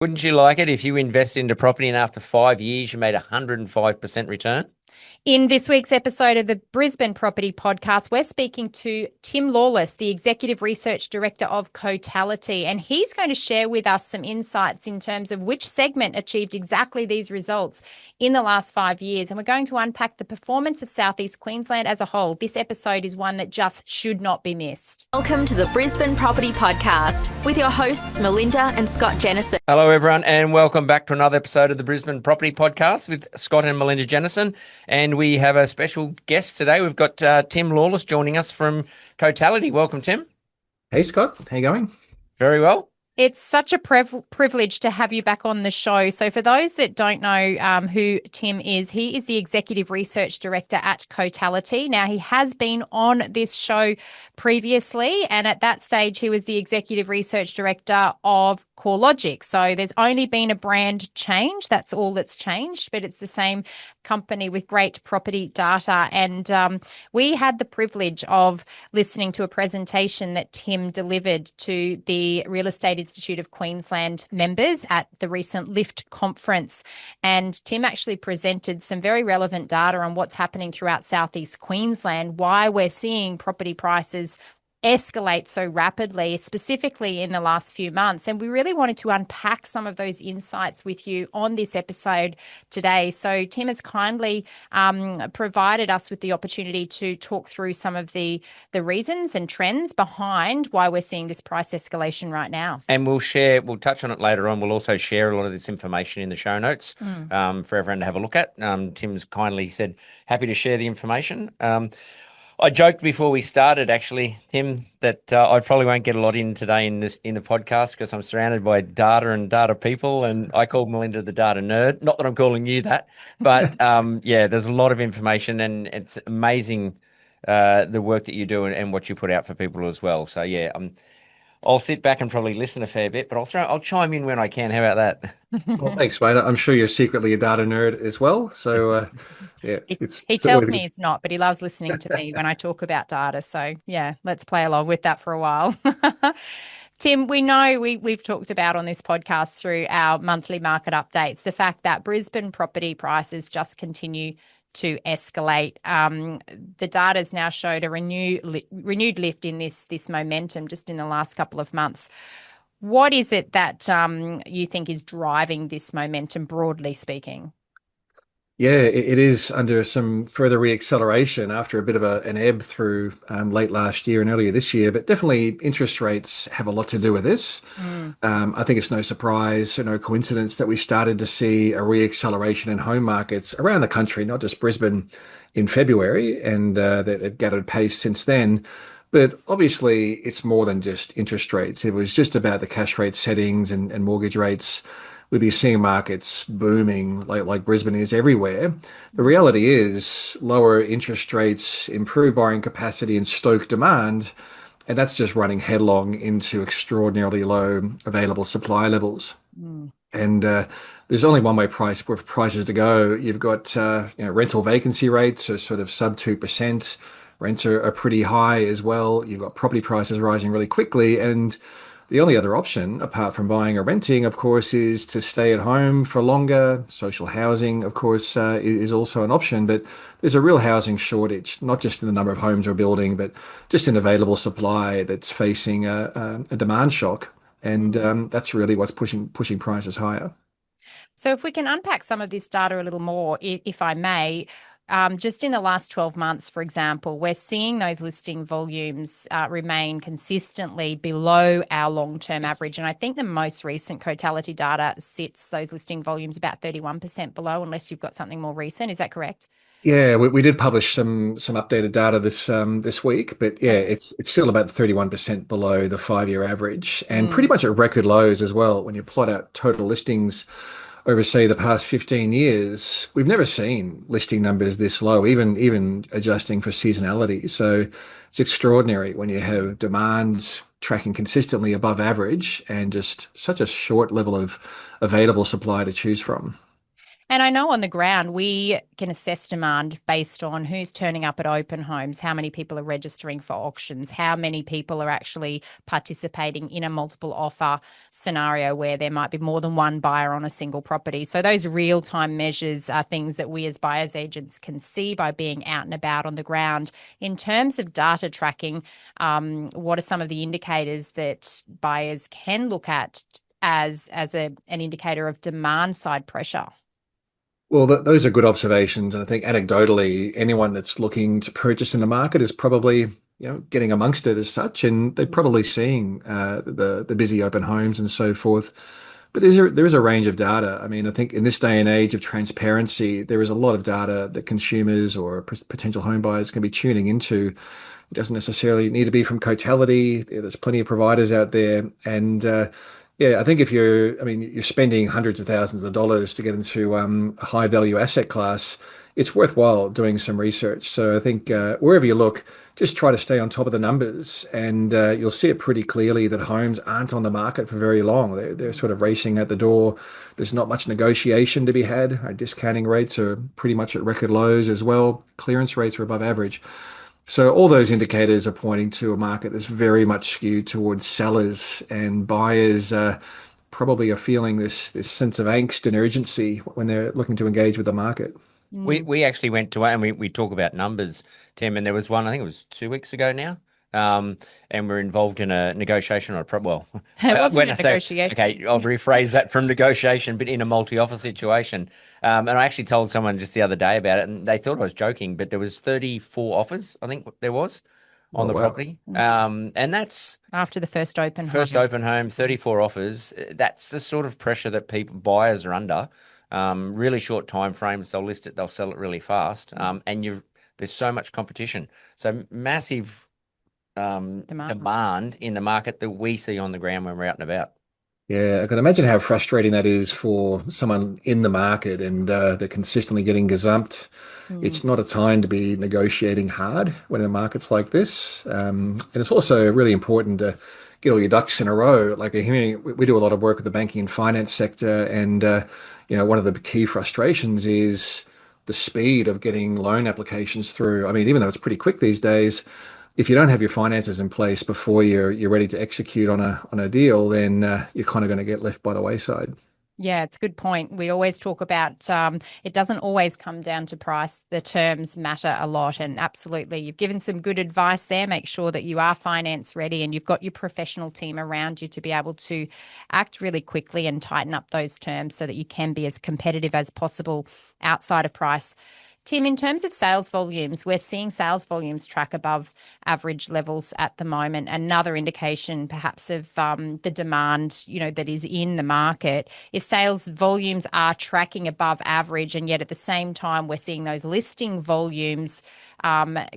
Wouldn't you like it if you invest into property and after 5 years you made 105% return? In this week's episode of the Brisbane Property Podcast, we're speaking to Tim Lawless, the Executive Research Director of Cotality, and he's going to share with us some insights in terms of which segment achieved exactly these results in the last 5 years. And we're going to unpack the performance of Southeast Queensland as a whole. This episode is one that just should not be missed. Welcome to the Brisbane Property Podcast with your hosts, Melinda and Scott Jennison. Hello, everyone, and welcome back to another episode of the Brisbane Property Podcast with Scott and Melinda Jennison. And we have a special guest today. We've got Tim Lawless joining us from Cotality. Welcome, Tim. Hey, Scott. How you going? Very well. It's such a privilege to have you back on the show. So for those that don't know who Tim is, he is the Executive Research Director at Cotality. Now, he has been on this show previously, and at that stage, he was the Executive Research Director of CoreLogic. So there's only been a brand change. That's all that's changed, but it's the same company with great property data. And we had the privilege of listening to a presentation that Tim delivered to the Real Estate Institute of Queensland members at the recent Lift Conference. And Tim actually presented some very relevant data on what's happening throughout Southeast Queensland, why we're seeing property prices escalate so rapidly, specifically in the last few months. And we really wanted to unpack some of those insights with you on this episode today. So Tim has kindly provided us with the opportunity to talk through some of the reasons and trends behind why we're seeing this price escalation right now. And we'll touch on it later on. We'll also share a lot of this information in the show notes for everyone to have a look at. Tim's kindly said, happy to share the information. I joked before we started, actually, Tim, that I probably won't get a lot in today in the podcast because I'm surrounded by data and data people, and I call Melinda the data nerd. Not that I'm calling you that, but yeah, there's a lot of information, and it's amazing the work that you do and what you put out for people as well. So yeah, I'll sit back and probably listen a fair bit, but I'll chime in when I can. How about that? Well, thanks, mate. I'm sure you're secretly a data nerd as well. So yeah, he tells me he's not, but he loves listening to me when I talk about data. So yeah, let's play along with that for a while. Tim, we know we've talked about on this podcast through our monthly market updates, the fact that Brisbane property prices just continue to escalate. The data's now showed a renewed lift in this momentum just in the last couple of months. What is it that you think is driving this momentum, broadly speaking? Yeah, it is under some further reacceleration after a bit of an ebb through late last year and earlier this year. But definitely interest rates have a lot to do with this. I think it's no surprise or no coincidence that we started to see a reacceleration in home markets around the country, not just Brisbane, in February, and they've gathered pace since then. But obviously, it's more than just interest rates. It was just about the cash rate settings and mortgage rates. We'd be seeing markets booming like Brisbane is everywhere. The reality is lower interest rates, improve borrowing capacity and stoke demand, and that's just running headlong into extraordinarily low available supply levels. And there's only one way for prices to go. You've got rental vacancy rates are sort of sub 2%. Rents are pretty high as well. You've got property prices rising really quickly, and the only other option, apart from buying or renting, of course, is to stay at home for longer. Social housing, of course, is also an option, but there's a real housing shortage, not just in the number of homes we're building, but just in available supply that's facing a demand shock. And that's really what's pushing prices higher. So if we can unpack some of this data a little more, if I may, just in the last 12 months, for example, we're seeing those listing volumes remain consistently below our long-term average. And I think the most recent Cotality data sits those listing volumes about 31% below, unless you've got something more recent. Is that correct? Yeah, we did publish some updated data this week, but yeah, it's still about 31% below the 5-year average, and pretty much at record lows as well. When you plot out total listings over, say, the past 15 years, we've never seen listing numbers this low, even adjusting for seasonality. So it's extraordinary when you have demand tracking consistently above average and just such a short level of available supply to choose from. And I know on the ground, we can assess demand based on who's turning up at open homes, how many people are registering for auctions, how many people are actually participating in a multiple offer scenario where there might be more than one buyer on a single property. So those real-time measures are things that we as buyers agents can see by being out and about on the ground. In terms of data tracking, what are some of the indicators that buyers can look at as an indicator of demand side pressure? Well, those are good observations. And I think anecdotally, anyone that's looking to purchase in the market is probably, getting amongst it as such, and they're probably seeing the busy open homes and so forth. But there is a range of data. I mean, I think in this day and age of transparency, there is a lot of data that consumers or potential home buyers can be tuning into. It doesn't necessarily need to be from Cotality. There's plenty of providers out there. And yeah, I think you're spending hundreds of thousands of dollars to get into a high value asset class, it's worthwhile doing some research. So I think wherever you look, just try to stay on top of the numbers, and you'll see it pretty clearly that homes aren't on the market for very long. They're sort of racing at the door. There's not much negotiation to be had. Our discounting rates are pretty much at record lows as well. Clearance rates are above average. So all those indicators are pointing to a market that's very much skewed towards sellers, and buyers probably are feeling this sense of angst and urgency when they're looking to engage with the market. We actually went to, and we talk about numbers, Tim, and there was one, I think it was 2 weeks ago now, and we're involved in a negotiation or it wasn't a negotiation. Okay, I'll rephrase that from negotiation, but in a multi-offer situation. And I actually told someone just the other day about it, and they thought I was joking, but there was 34 offers, I think there was, on the property. And that's after the first open home, 34 offers. That's the sort of pressure that buyers are under. Really short time frames. They'll list it, they'll sell it really fast. And there's so much competition. So massive demand in the market that we see on the ground when we're out and about. Yeah, I can imagine how frustrating that is for someone in the market, and they're consistently getting gazumped. It's not a time to be negotiating hard when a market's like this. And it's also really important to get all your ducks in a row. Like we do a lot of work with the banking and finance sector, and one of the key frustrations is the speed of getting loan applications through. I mean, even though it's pretty quick these days, if you don't have your finances in place before you're ready to execute on a deal, then you're kind of going to get left by the wayside. Yeah, it's a good point. We always talk about it doesn't always come down to price. The terms matter a lot. And absolutely, you've given some good advice there. Make sure that you are finance ready and you've got your professional team around you to be able to act really quickly and tighten up those terms so that you can be as competitive as possible outside of price. Tim, in terms of sales volumes, we're seeing sales volumes track above average levels at the moment. Another indication perhaps of the demand, that is in the market. If sales volumes are tracking above average and yet at the same time we're seeing those listing volumes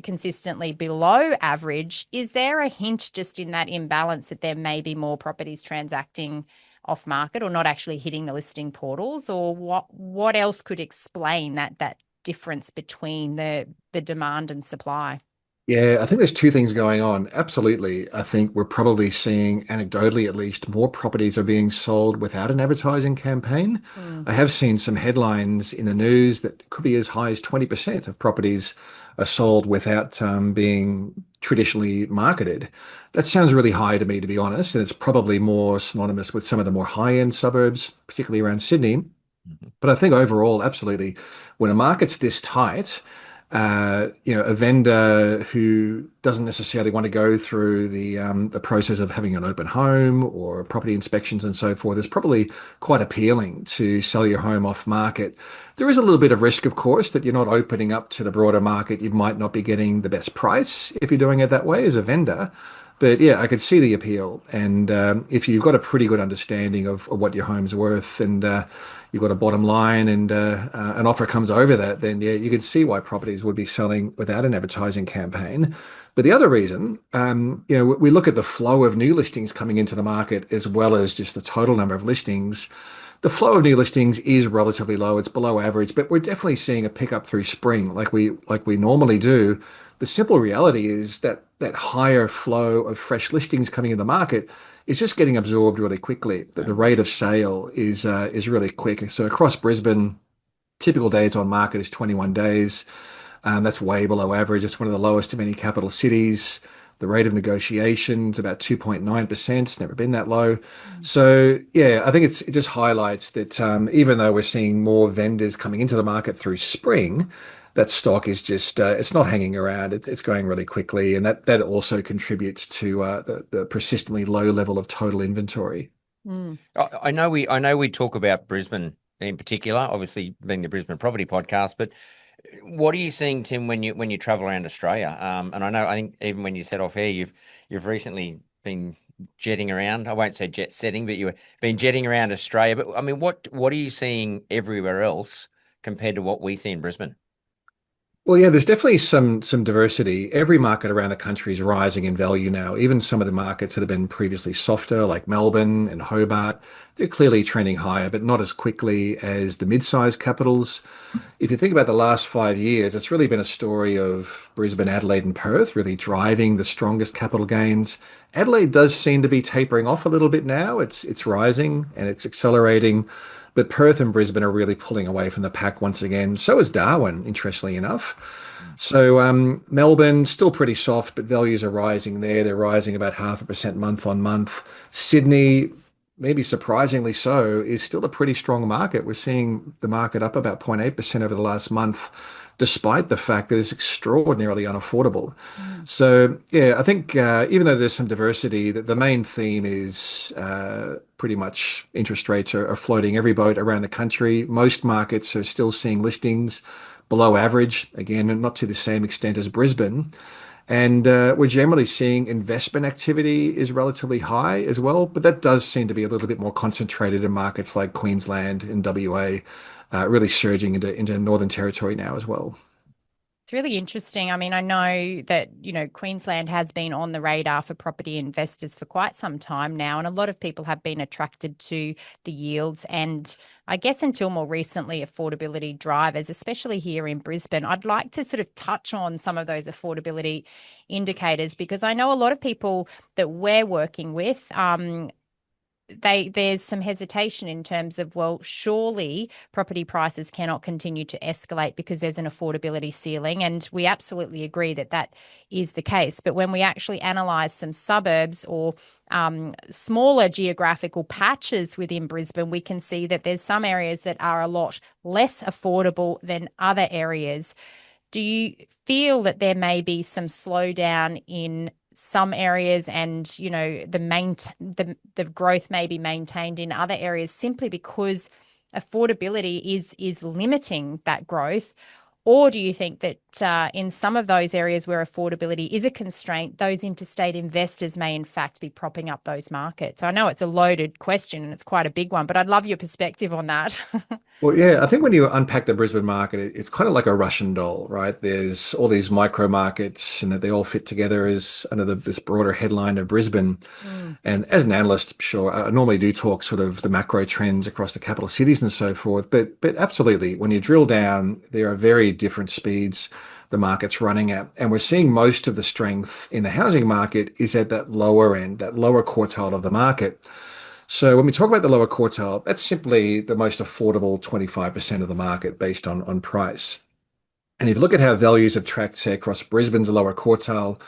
consistently below average, is there a hint just in that imbalance that there may be more properties transacting off market or not actually hitting the listing portals? Or what else could explain that difference between the demand and supply? Yeah, I think there's two things going on. Absolutely. I think we're probably seeing, anecdotally at least, more properties are being sold without an advertising campaign. I have seen some headlines in the news that could be as high as 20% of properties are sold without being traditionally marketed. That sounds really high to me, to be honest, and it's probably more synonymous with some of the more high-end suburbs, particularly around Sydney. But I think overall, absolutely, when a market's this tight, a vendor who doesn't necessarily want to go through the process of having an open home or property inspections and so forth is probably quite appealing to sell your home off market. There is a little bit of risk, of course, that you're not opening up to the broader market. You might not be getting the best price if you're doing it that way as a vendor. But yeah, I could see the appeal. And if you've got a pretty good understanding of what your home's worth, and you've got a bottom line, and an offer comes over that, then yeah, you could see why properties would be selling without an advertising campaign. But the other reason, we look at the flow of new listings coming into the market as well as just the total number of listings. The flow of new listings is relatively low. It's below average, but we're definitely seeing a pickup through spring like we normally do. The simple reality is that higher flow of fresh listings coming in the market is just getting absorbed really quickly. The rate of sale is really quick. So across Brisbane, Typical days on market is 21 days. That's way below average. It's one of the lowest of any capital cities. The rate of negotiation is about 2.9%. It's never been that low. So, yeah, I think it just highlights that even though we're seeing more vendors coming into the market through spring, that stock is just, it's not hanging around. It's going really quickly. And that also contributes to the persistently low level of total inventory. I know we talk about Brisbane in particular, obviously being the Brisbane Property Podcast, but what are you seeing, Tim, when you travel around Australia? And I think even when you set off here, you've recently been jetting around. I won't say jet setting, but you've been jetting around Australia. But I mean, what are you seeing everywhere else compared to what we see in Brisbane? Well, yeah, there's definitely some diversity. Every market around the country is rising in value now. Even some of the markets that have been previously softer, like Melbourne and Hobart, they're clearly trending higher, but not as quickly as the mid-sized capitals. If you think about the last 5 years, it's really been a story of Brisbane, Adelaide, and Perth really driving the strongest capital gains. Adelaide does seem to be tapering off a little bit now. It's rising and it's accelerating. But Perth and Brisbane are really pulling away from the pack once again. So is Darwin, interestingly enough. So Melbourne, still pretty soft, but values are rising there. They're rising about 0.5% month on month. Sydney, maybe surprisingly so, is still a pretty strong market. We're seeing the market up about 0.8% over the last month, despite the fact that it's extraordinarily unaffordable. So, yeah, I think even though there's some diversity, the main theme is pretty much interest rates are floating every boat around the country. Most markets are still seeing listings below average, again, not to the same extent as Brisbane. And we're generally seeing investment activity is relatively high as well, but that does seem to be a little bit more concentrated in markets like Queensland and WA, really surging into Northern Territory now as well. It's really interesting. I mean, I know that, Queensland has been on the radar for property investors for quite some time now, and a lot of people have been attracted to the yields and I guess until more recently, affordability drivers, especially here in Brisbane. I'd like to sort of touch on some of those affordability indicators because I know a lot of people that we're working with, there's some hesitation in terms of, well, surely property prices cannot continue to escalate because there's an affordability ceiling. And we absolutely agree that that is the case. But when we actually analyse some suburbs or smaller geographical patches within Brisbane, we can see that there's some areas that are a lot less affordable than other areas. Do you feel that there may be some slowdown in some areas and, the growth may be maintained in other areas simply because affordability is limiting that growth? Or do you think that in some of those areas where affordability is a constraint, those interstate investors may in fact be propping up those markets? I know it's a loaded question and it's quite a big one, but I'd love your perspective on that. Well, yeah, I think when you unpack the Brisbane market, it's kind of like a Russian doll, right? There's all these micro markets and that they all fit together as under this broader headline of Brisbane. And as an analyst, sure, I normally do talk sort of the macro trends across the capital cities and so forth. But absolutely, when you drill down, there are very different speeds the market's running at. And we're seeing most of the strength in the housing market is at that lower end, that lower quartile of the market. So when we talk about the lower quartile, that's simply the most affordable 25% of the market based on price. And if you look at how values have tracked, say, across Brisbane's lower quartile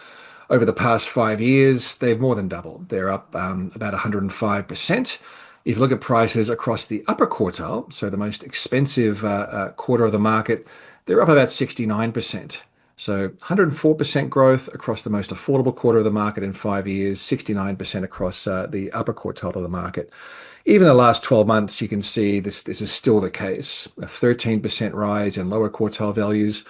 over the past 5 years, they've more than doubled. They're up about 105%. If you look at prices across the upper quartile, so the most expensive quarter of the market, they're up about 69%. So 104% growth across the most affordable quarter of the market in 5 years, 69% across the upper quartile of the market. Even the last 12 months, you can see this is still the case. A 13% rise in lower quartile values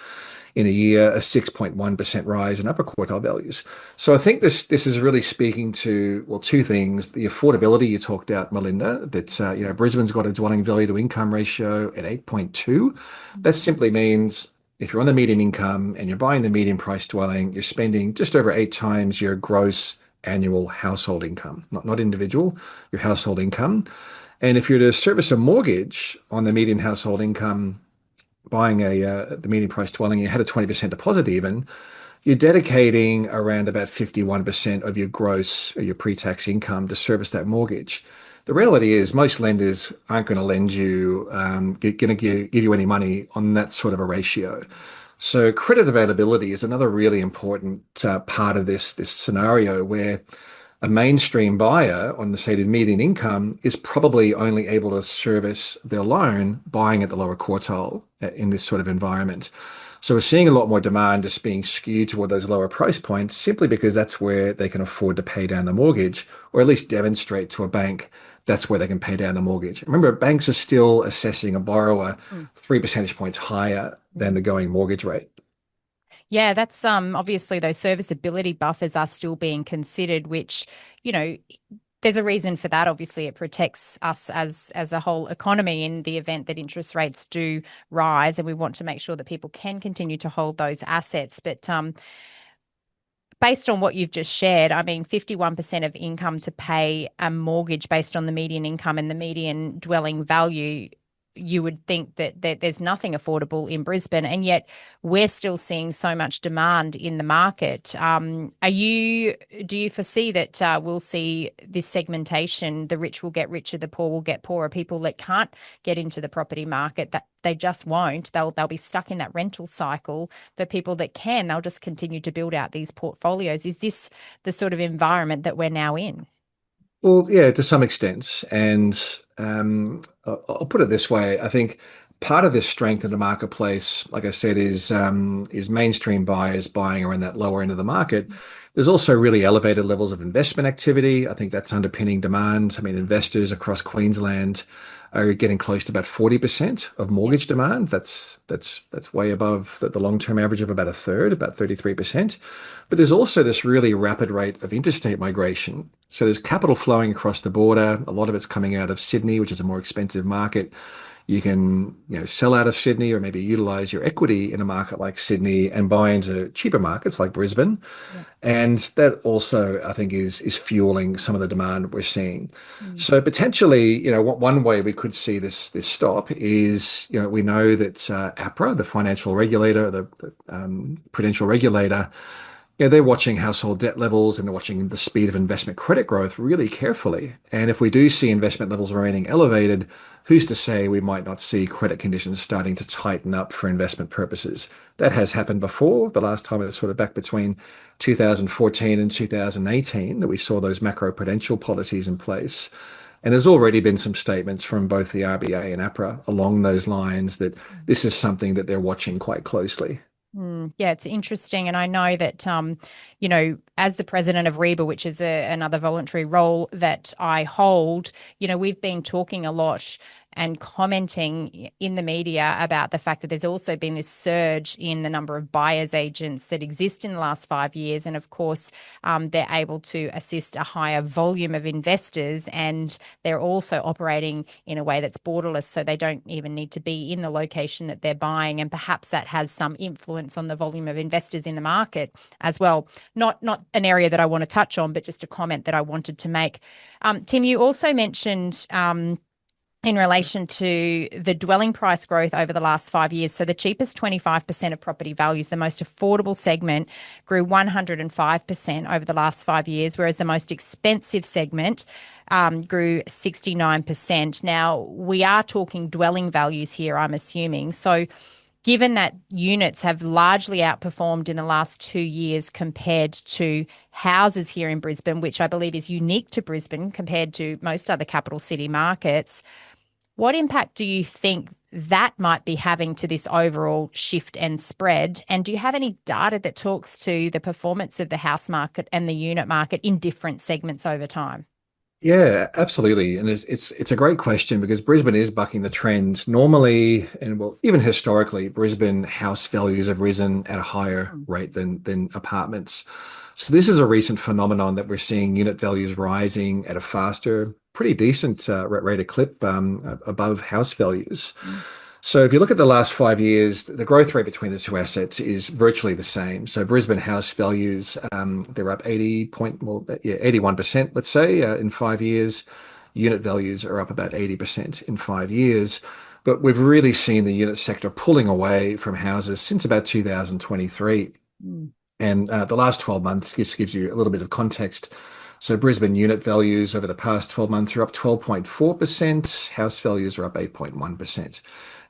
in a year, a 6.1% rise in upper quartile values. So I think this is really speaking to, well, two things. The affordability you talked about, Melinda, that Brisbane's got a dwelling value to income ratio at 8.2. That simply means if you're on the median income and you're buying the median price dwelling, you're spending just over 8 times your gross annual household income, not individual, your household income. And if you're to service a mortgage on the median household income, buying the median price dwelling, you had a 20% deposit even, you're dedicating around about 51% of your gross or your pre-tax income to service that mortgage. The reality is most lenders aren't going to lend you, going to give you any money on that sort of a ratio. So credit availability is another really important part of this scenario where a mainstream buyer on the stated median income is probably only able to service their loan buying at the lower quartile in this sort of environment. So we're seeing a lot more demand just being skewed toward those lower price points simply because that's where they can afford to pay down the mortgage, or at least demonstrate to a bank that's where they can pay down the mortgage. Remember, banks are still assessing a borrower 3 percentage points higher than the going mortgage rate. Yeah, that's obviously those serviceability buffers are still being considered, which, there's a reason for that. Obviously, it protects us as a whole economy in the event that interest rates do rise, and we want to make sure that people can continue to hold those assets. But based on what you've just shared, 51% of income to pay a mortgage based on the median income and the median dwelling value, you would think that there's nothing affordable in Brisbane, and yet we're still seeing so much demand in the market. Do you foresee that we'll see this segmentation, the rich will get richer, the poor will get poorer, people that can't get into the property market, that they just won't, they'll be stuck in that rental cycle. The people that can, they'll just continue to build out these portfolios. Is this the sort of environment that we're now in? Well, yeah, to some extent. And I'll put it this way. I think part of this strength in the marketplace, like I said, is mainstream buyers buying around that lower end of the market. There's also really elevated levels of investment activity. I think that's underpinning demand. Investors across Queensland are getting close to about 40% of mortgage demand. That's way above the long-term average of about a third, about 33%. But there's also this really rapid rate of interstate migration. So there's capital flowing across the border. A lot of it's coming out of Sydney, which is a more expensive market. You can sell out of Sydney or maybe utilize your equity in a market like Sydney and buy into cheaper markets like Brisbane. Yeah. And that also, I think, is fueling some of the demand we're seeing. So potentially, one way we could see this stop is, we know that APRA, the financial regulator, the prudential regulator, they're watching household debt levels and they're watching the speed of investment credit growth really carefully. And if we do see investment levels remaining elevated, who's to say we might not see credit conditions starting to tighten up for investment purposes? That has happened before. The last time it was sort of back between 2014 and 2018 that we saw those macro-prudential policies in place. And there's already been some statements from both the RBA and APRA along those lines that this is something that they're watching quite closely. Yeah, it's interesting. And I know that, as the president of REBA, which is another voluntary role that I hold, we've been talking a lot and commenting in the media about the fact that there's also been this surge in the number of buyer's agents that exist in the last 5 years. And of course, they're able to assist a higher volume of investors, and they're also operating in a way that's borderless. So they don't even need to be in the location that they're buying. And perhaps that has some influence on the volume of investors in the market as well. Not an area that I want to touch on, but just a comment that I wanted to make. Tim, you also mentioned in relation to the dwelling price growth over the last 5 years. So the cheapest 25% of property values, the most affordable segment, grew 105% over the last 5 years, whereas the most expensive segment grew 69%. Now, we are talking dwelling values here, I'm assuming. So given that units have largely outperformed in the last 2 years compared to houses here in Brisbane, which I believe is unique to Brisbane compared to most other capital city markets, what impact do you think that might be having to this overall shift and spread? And do you have any data that talks to the performance of the house market and the unit market in different segments over time? Yeah, absolutely. And it's a great question because Brisbane is bucking the trend. Normally, and well, even historically, Brisbane house values have risen at a higher rate than apartments. So this is a recent phenomenon that we're seeing unit values rising at a faster, pretty decent rate of clip above house values. So if you look at the last 5 years, the growth rate between the two assets is virtually the same. So Brisbane house values, they're up 81%, let's say, in 5 years. Unit values are up about 80% in 5 years. But we've really seen the unit sector pulling away from houses since about 2023. And the last 12 months, this gives you a little bit of context. So Brisbane unit values over the past 12 months are up 12.4%. House values are up 8.1%.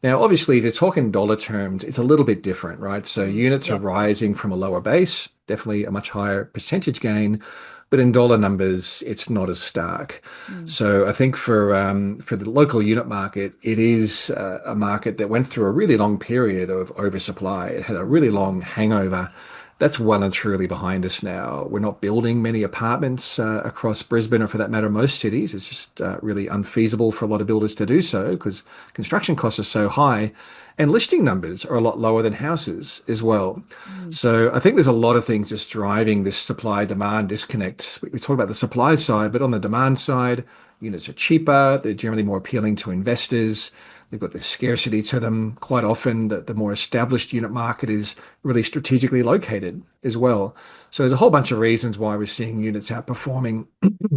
Now, obviously, if you're talking dollar terms, it's a little bit different, right? So units are rising from a lower base, definitely a much higher percentage gain, but in dollar numbers, it's not as stark. So I think for the local unit market, it is a market that went through a really long period of oversupply. It had a really long hangover. That's well and truly behind us now. We're not building many apartments across Brisbane, or for that matter, most cities. It's just really unfeasible for a lot of builders to do so because construction costs are so high, and listing numbers are a lot lower than houses as well. So I think there's a lot of things just driving this supply-demand disconnect. We talk about the supply side, but on the demand side, units are cheaper. They're generally more appealing to investors. They've got the scarcity to them. Quite often, the more established unit market is really strategically located as well. So there's a whole bunch of reasons why we're seeing units outperforming,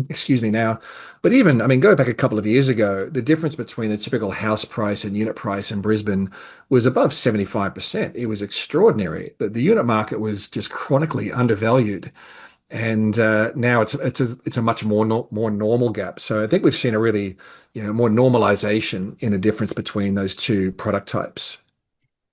excuse me, now. But even, I mean, go back a couple of years ago, the difference between the typical house price and unit price in Brisbane was above 75%. It was extraordinary. The unit market was just chronically undervalued. And now it's a much more normal gap. So I think we've seen a really more normalization in the difference between those two product types.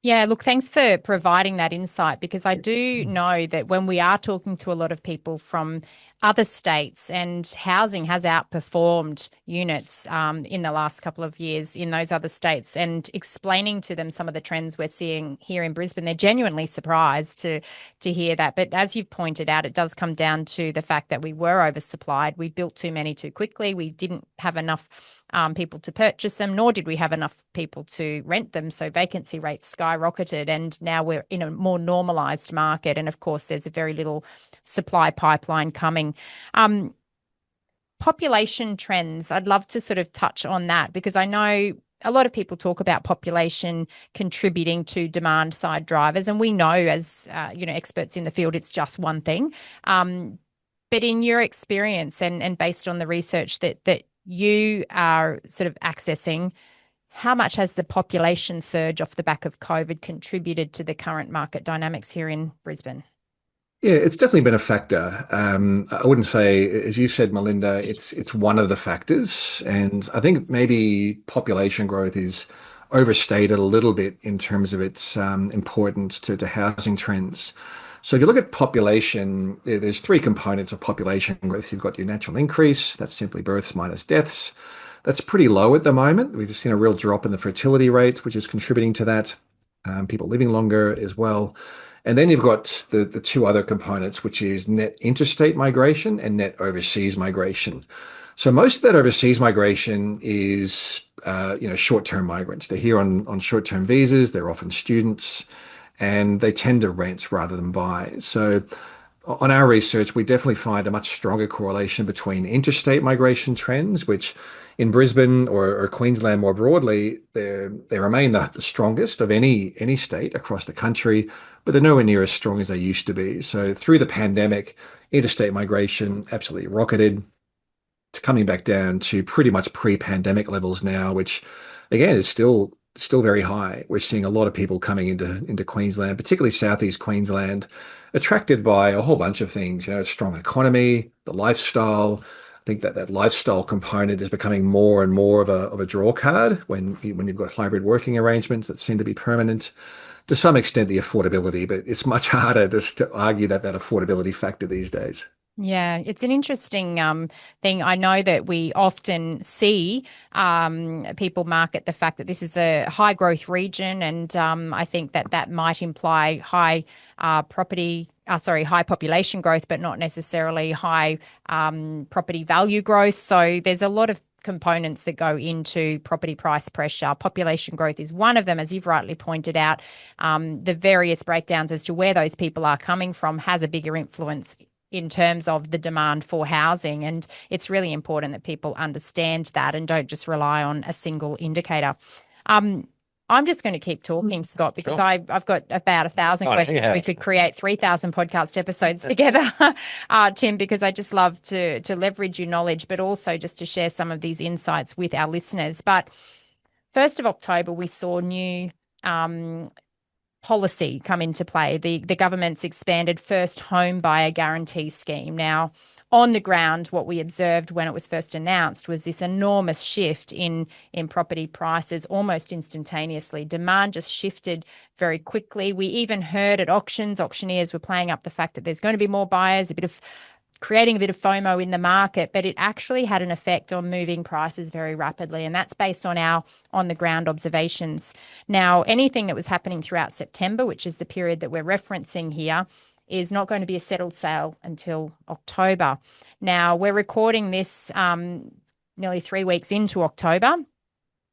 Yeah, look, thanks for providing that insight, because I do know that when we are talking to a lot of people from other states, and housing has outperformed units in the last couple of years in those other states, and explaining to them some of the trends we're seeing here in Brisbane, they're genuinely surprised to hear that. But as you've pointed out, it does come down to the fact that we were oversupplied. We built too many too quickly. We didn't have enough people to purchase them, nor did we have enough people to rent them. So vacancy rates skyrocketed, and now we're in a more normalised market. And of course, there's a very little supply pipeline coming. Population trends, I'd love to sort of touch on that, because I know a lot of people talk about population contributing to demand side drivers, and we know as experts in the field, it's just one thing. But in your experience and based on the research that you are sort of accessing, how much has the population surge off the back of COVID contributed to the current market dynamics here in Brisbane? Yeah, it's definitely been a factor. I wouldn't say, as you said, Melinda, it's one of the factors. And I think maybe population growth is overstated a little bit in terms of its importance to housing trends. So if you look at population, there's three components of population growth. You've got your natural increase, that's simply births minus deaths. That's pretty low at the moment. We've seen a real drop in the fertility rate, which is contributing to that. People living longer as well. And then you've got the two other components, which is net interstate migration and net overseas migration. So most of that overseas migration is, short-term migrants. They're here on short-term visas. They're often students, and they tend to rent rather than buy. So on our research, we definitely find a much stronger correlation between interstate migration trends, which in Brisbane or Queensland more broadly, they remain the strongest of any state across the country, but they're nowhere near as strong as they used to be. So through the pandemic, interstate migration absolutely rocketed. It's coming back down to pretty much pre-pandemic levels now, which again is still very high. We're seeing a lot of people coming into Queensland, particularly southeast Queensland, attracted by a whole bunch of things. A strong economy, the lifestyle. I think that lifestyle component is becoming more and more of a draw card when you've got hybrid working arrangements that seem to be permanent. To some extent, the affordability, but it's much harder just to argue that affordability factor these days. Yeah, it's an interesting thing. I know that we often see people market the fact that this is a high growth region, and I think that might imply high population growth, but not necessarily high property value growth. So there's a lot of components that go into property price pressure. Population growth is one of them, as you've rightly pointed out. The various breakdowns as to where those people are coming from has a bigger influence in terms of the demand for housing. And it's really important that people understand that and don't just rely on a single indicator. I'm just going to keep talking, Scott, because I've got about 1,000 questions. Yeah. We could create 3,000 podcast episodes together, Tim, because I just love to leverage your knowledge, but also just to share some of these insights with our listeners. But 1st of October, we saw new policy come into play. The government's expanded first home buyer guarantee scheme. Now, on the ground, what we observed when it was first announced was this enormous shift in property prices almost instantaneously. Demand just shifted very quickly. We even heard at auctioneers were playing up the fact that there's going to be more buyers, creating a bit of FOMO in the market, but it actually had an effect on moving prices very rapidly. And that's based on our on-the-ground observations. Now, anything that was happening throughout September, which is the period that we're referencing here, is not going to be a settled sale until October. Now, we're recording this nearly 3 weeks into October.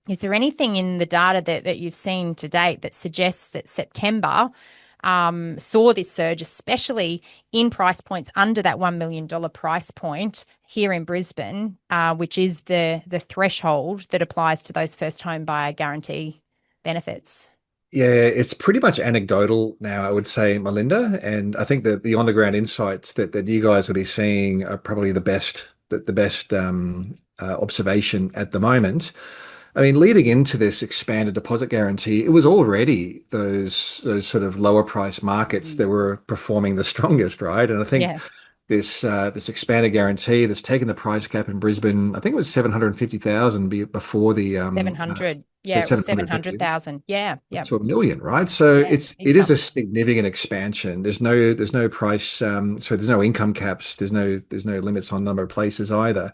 Is there anything in the data that you've seen to date that suggests that September saw this surge, especially in price points under that $1 million price point here in Brisbane, which is the threshold that applies to those first home buyer guarantee benefits? Yeah, it's pretty much anecdotal now, I would say, Melinda. And I think that the on-the-ground insights that you guys will be seeing are probably the best observation at the moment. I mean, leading into this expanded deposit guarantee, it was already those sort of lower price markets that were performing the strongest, right? And I think this expanded guarantee that's taken the price cap in Brisbane, I think it was 750,000 before the 700. Yeah, it was 700,000. Yeah, yeah. To $1 million, right? So it is a significant expansion. There's no price, so there's no income caps. There's no limits on number of places either.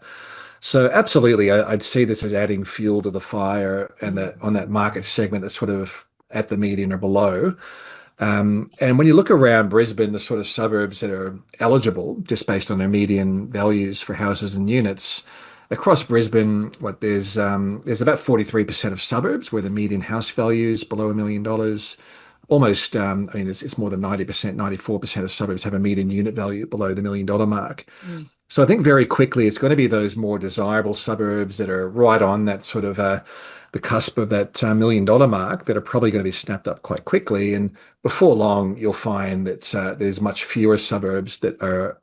So absolutely, I'd see this as adding fuel to the fire, and that on that market segment that's sort of at the median or below. And when you look around Brisbane, the sort of suburbs that are eligible, just based on their median values for houses and units, across Brisbane, there's about 43% of suburbs where the median house value is below $1 million. Almost, it's more than 90%, 94% of suburbs have a median unit value below the $1 million mark. So I think very quickly it's going to be those more desirable suburbs that are right on that sort of the cusp of that $1 million mark that are probably going to be snapped up quite quickly. And before long, you'll find that there's much fewer suburbs that are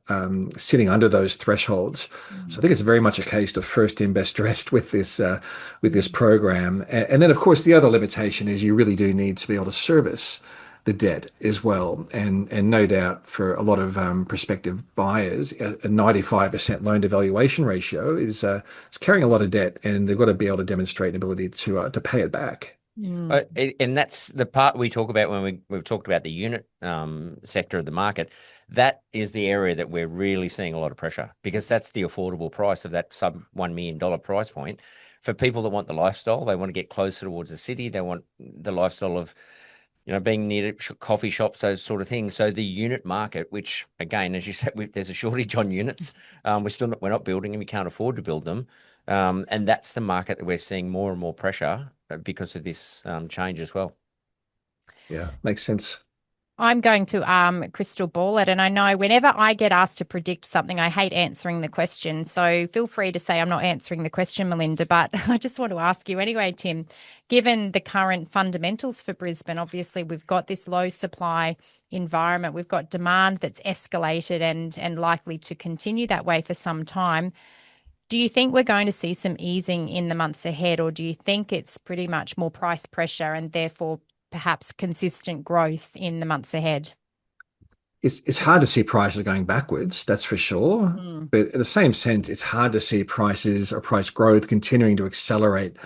sitting under those thresholds. So I think it's very much a case of first in, best dressed with this program. And then, of course, the other limitation is you really do need to be able to service the debt as well. And no doubt for a lot of prospective buyers, a 95% loan to valuation ratio is carrying a lot of debt, and they've got to be able to demonstrate an ability to pay it back. And that's the part we talk about when we've talked about the unit sector of the market. That is the area that we're really seeing a lot of pressure, because that's the affordable price of that sub $1 million price point. For people that want the lifestyle, they want to get closer towards the city. They want the lifestyle of being near coffee shops, those sort of things. So the unit market, which again, as you said, there's a shortage on units. We're not building them. We can't afford to build them. And that's the market that we're seeing more and more pressure because of this change as well. Yeah, makes sense. I'm going to crystal ball it. And I know whenever I get asked to predict something, I hate answering the question. So feel free to say I'm not answering the question, Melinda, but I just want to ask you anyway, Tim, given the current fundamentals for Brisbane, obviously we've got this low supply environment, we've got demand that's escalated and likely to continue that way for some time. Do you think we're going to see some easing in the months ahead, or do you think it's pretty much more price pressure and therefore perhaps consistent growth in the months ahead? It's hard to see prices going backwards, that's for sure. But in the same sense, it's hard to see prices or price growth continuing to accelerate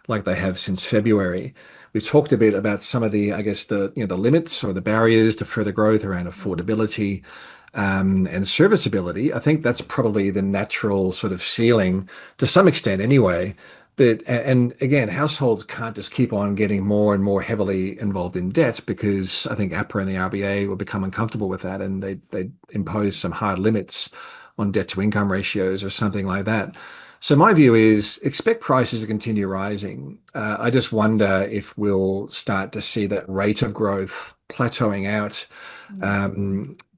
like they have since February. We've talked a bit about some of the, I guess, the limits or the barriers to further growth around affordability and serviceability. I think that's probably the natural sort of ceiling to some extent anyway. But, and again, households can't just keep on getting more and more heavily involved in debt, because I think APRA and the RBA will become uncomfortable with that, and they impose some hard limits on debt to income ratios or something like that. So my view is expect prices to continue rising. I just wonder if we'll start to see that rate of growth plateauing out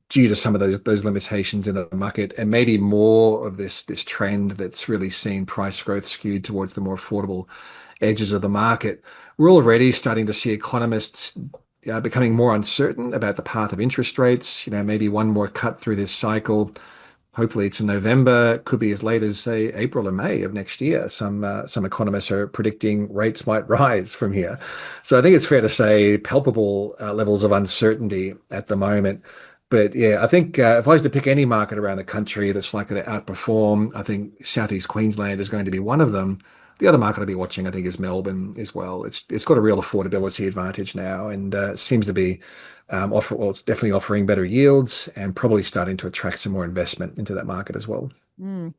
due to some of those limitations in the market, and maybe more of this trend that's really seen price growth skewed towards the more affordable edges of the market. We're already starting to see economists becoming more uncertain about the path of interest rates. Maybe one more cut through this cycle. Hopefully it's in November, could be as late as, say, April or May of next year. Some economists are predicting rates might rise from here. So I think it's fair to say palpable levels of uncertainty at the moment. But yeah, I think if I was to pick any market around the country that's likely to outperform, I think Southeast Queensland is going to be one of them. The other market I'll be watching, I think, is Melbourne as well. It's got a real affordability advantage now, and seems to be it's definitely offering better yields and probably starting to attract some more investment into that market as well. Mm.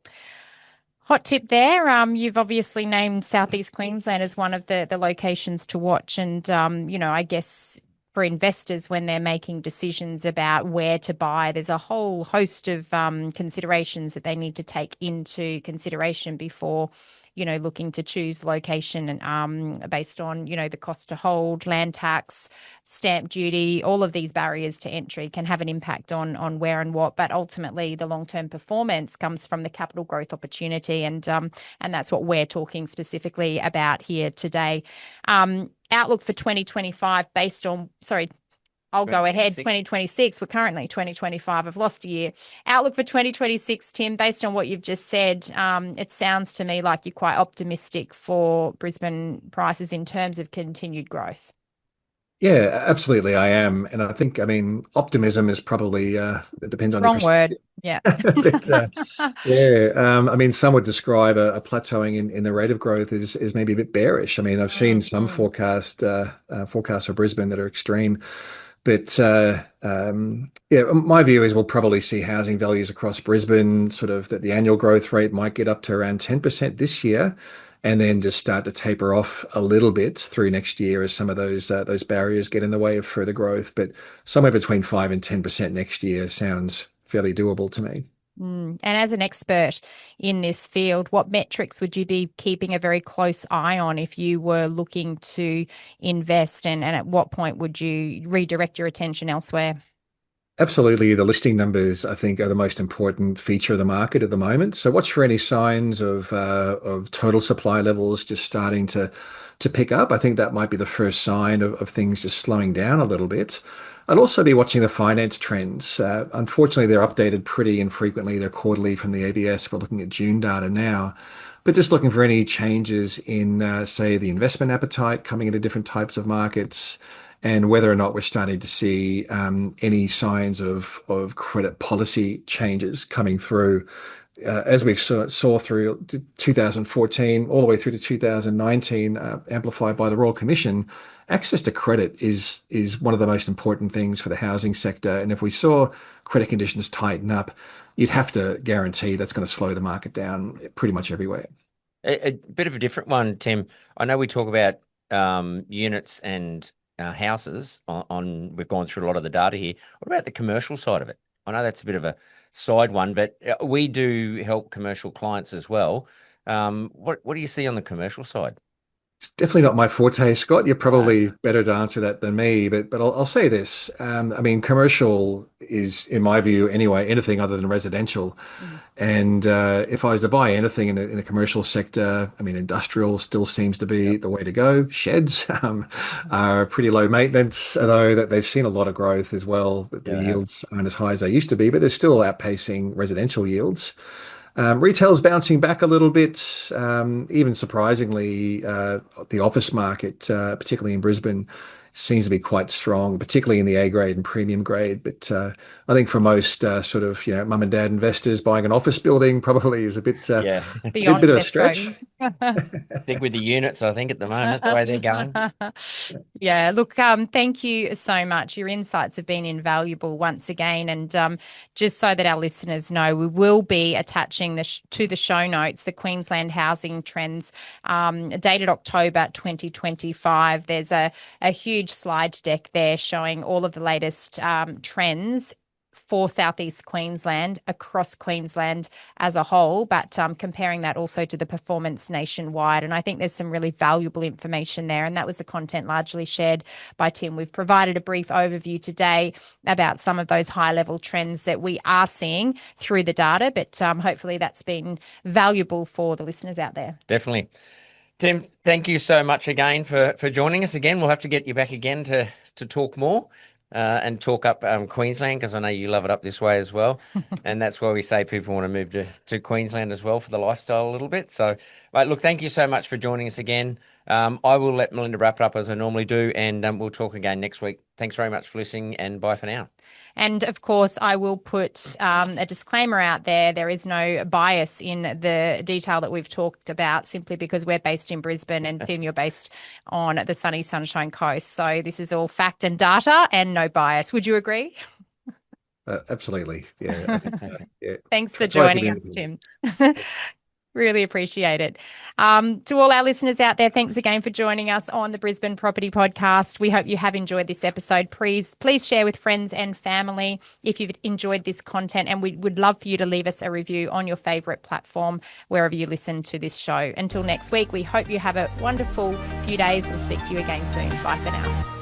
Hot tip there. You've obviously named Southeast Queensland as one of the locations to watch, and I guess for investors when they're making decisions about where to buy, there's a whole host of considerations that they need to take into consideration before looking to choose location, and based on the cost to hold, land tax, stamp duty, all of these barriers to entry can have an impact on where and what. But ultimately, the long-term performance comes from the capital growth opportunity, and that's what we're talking specifically about here today. Outlook for 2025 based on, sorry, I'll go ahead. 2026. We're currently 2025. I've lost a year. Outlook for 2026, Tim, based on what you've just said, it sounds to me like you're quite optimistic for Brisbane prices in terms of continued growth. Yeah, absolutely, I am, and I think, I mean, optimism is probably it depends on your Wrong word. Yeah. but yeah, I mean, some would describe a plateauing in the rate of growth is maybe a bit bearish. I mean, I've seen some forecasts for Brisbane that are extreme. But yeah, my view is we'll probably see housing values across Brisbane, sort of that the annual growth rate might get up to around 10% this year, and then just start to taper off a little bit through next year as some of those barriers get in the way of further growth. But somewhere between 5 and 10% next year sounds fairly doable to me. And as an expert in this field, what metrics would you be keeping a very close eye on if you were looking to invest, and at what point would you redirect your attention elsewhere? Absolutely. The listing numbers, I think, are the most important feature of the market at the moment. So watch for any signs of total supply levels just starting to pick up. I think that might be the first sign of things just slowing down a little bit. I'd also be watching the finance trends. Unfortunately, they're updated pretty infrequently. They're quarterly from the ABS. We're looking at June data now. But just looking for any changes in, say, the investment appetite coming into different types of markets, and whether or not we're starting to see any signs of credit policy changes coming through. As we saw through 2014 all the way through to 2019, amplified by the Royal Commission, access to credit is one of the most important things for the housing sector. And if we saw credit conditions tighten up, you'd have to guarantee that's going to slow the market down pretty much everywhere. A bit of a different one, Tim. I know we talk about units and houses we've gone through a lot of the data here. What about the commercial side of it? I know that's a bit of a side one, but we do help commercial clients as well. What do you see on the commercial side? It's definitely not my forte, Scott. You're probably better to answer that than me, but I'll say this. I mean, commercial is, in my view, anyway, anything other than residential. And if I was to buy anything in the commercial sector, I mean, industrial still seems to be the way to go. Sheds are pretty low maintenance, although that they've seen a lot of growth as well. The yields aren't as high as they used to be, but they're still outpacing residential yields. Retail's bouncing back a little bit, even surprisingly, the office market, particularly in Brisbane, seems to be quite strong, particularly in the A grade and premium grade. But I think for most sort of mum and dad investors, buying an office building probably is a bit beyond bit of a stretch. Stick with the units, I think, at the moment, the way they're going. Yeah, look, thank you so much. Your insights have been invaluable once again. And just so that our listeners know, we will be attaching to the show notes the Queensland housing trends dated October 2025. There's a huge slide deck there showing all of the latest trends for Southeast Queensland, across Queensland as a whole, but comparing that also to the performance nationwide. And I think there's some really valuable information there. And that was the content largely shared by Tim. We've provided a brief overview today about some of those high-level trends that we are seeing through the data, but hopefully that's been valuable for the listeners out there. Definitely. Tim, thank you so much again for joining us again. We'll have to get you back again to talk more. And talk up Queensland, because I know you love it up this way as well. And that's why we say people want to move to Queensland as well for the lifestyle a little bit. So, mate, look, thank you so much for joining us again. I will let Melinda wrap it up as I normally do, and we'll talk again next week. Thanks very much for listening, and bye for now. And of course, I will put a disclaimer out there. There is no bias in the detail that we've talked about, simply because we're based in Brisbane and Tim, you're based on the sunny Sunshine Coast. So this is all fact and data and no bias. Would you agree? Absolutely. Yeah. Yeah. Thanks for joining us, Tim. Really appreciate it. To all our listeners out there, thanks again for joining us on the Brisbane Property Podcast. We hope you have enjoyed this episode. Please share with friends and family if you've enjoyed this content, and we would love for you to leave us a review on your favourite platform wherever you listen to this show. Until next week, we hope you have a wonderful few days. We'll speak to you again soon. Bye for now.